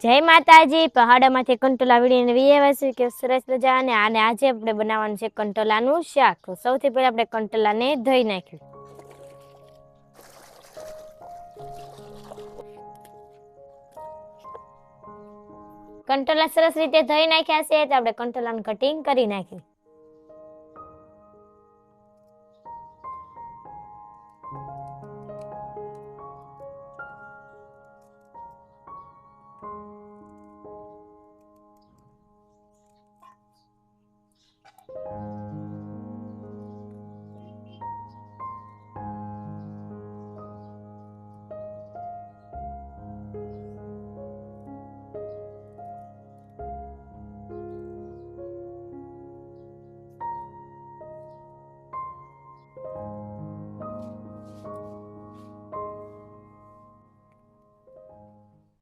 જય માતાજી. પહાડમાંથી કંટોલા વીણીને વીએ કે સરસ મજા. અને આજે આપણે બનાવવાનું છે કંટોલાનું શાક. તો સૌથી પહેલા આપણે કંટોલાને ધોઈ નાખ્યું. કંટોલા સરસ રીતે ધોઈ નાખ્યા છે તો આપણે કંટોલાનું કટિંગ કરી નાખ્યું.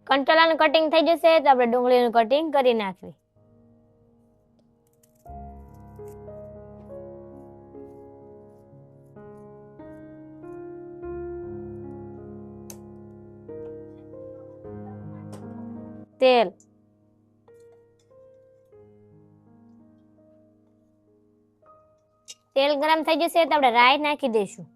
કંટોલાનું કટિંગ થઈ જશે તો આપણે ડુંગળીનું કટિંગ કરી નાખવી. તેલ, તેલ ગરમ થઈ જશે તો આપણે રાઈ નાખી દઈશું.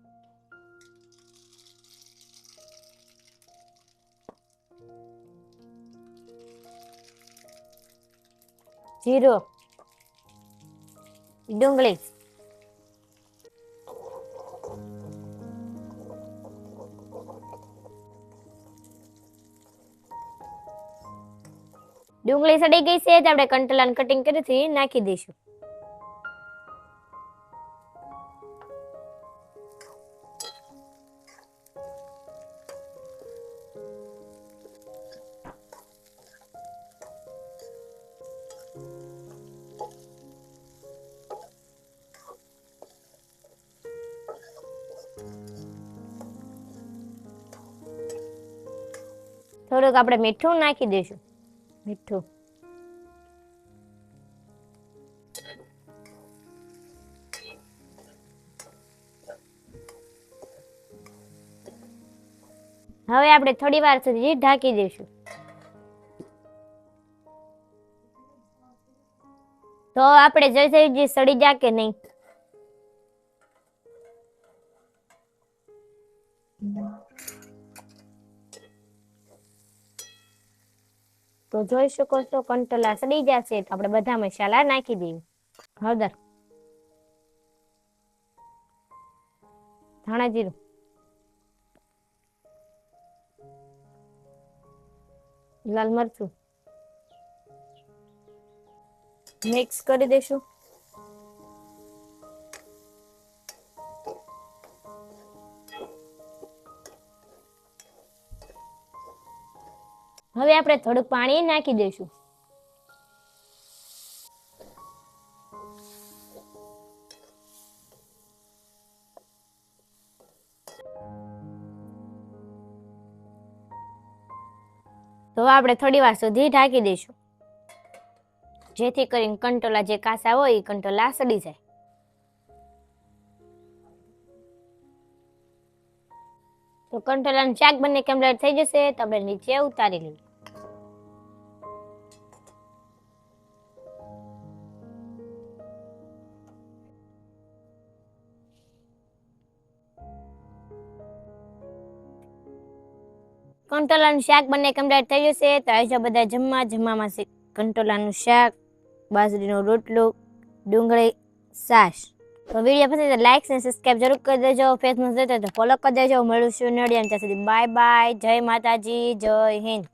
જીરું, ડુંગળી, ડુંગળી સડી ગઈ છે તો આપણે કંટોલાનું કટિંગ કરી નાખી દઈશું. થોડુંક આપણે મીઠું નાખી દઈશું. મીઠું, હવે આપણે થોડી વાર સુધી ઢાંકી દઈશું. તો આપણે જોઈ સડી જા કે નહીં. તો જોઈ શકો છો કંટોલા સડી જશે તો આપણે બધા મસાલા નાખી દઈએ. હળદર, ધાણા જીરું, લાલ મરચું મિક્સ કરી દઈશું. હવે આપણે થોડુંક પાણી નાખી દઈશું. તો આપણે થોડી વાર સુધી ઢાંકી દઈશું જેથી કરીને કંટોલા જે કાચા હોય એ કંટોલા સડી જાય. તો કંટોલાનું શાક બંને કમ્પ્લીટ થઈ જશે તો આપણે નીચે ઉતારી લઈએ. કંટોલાનું શાક બંને કમ્પ્લીટ થઈ જશે તો આજે બધા જમવામાં કંટોલાનું શાક, બાજરીનો રોટલો, ડુંગળી, છાશ. તો વિડીયો પસંદ તો લાઈક અને સબસ્ક્રાઇબ જરૂર કરી દેજો. ફેસબુક જોતો તો ફોલો કરી દેજો. મળીશું નડિયાદ. ત્યાં સુધી બાય બાય. જય માતાજી, જય હિન્દ.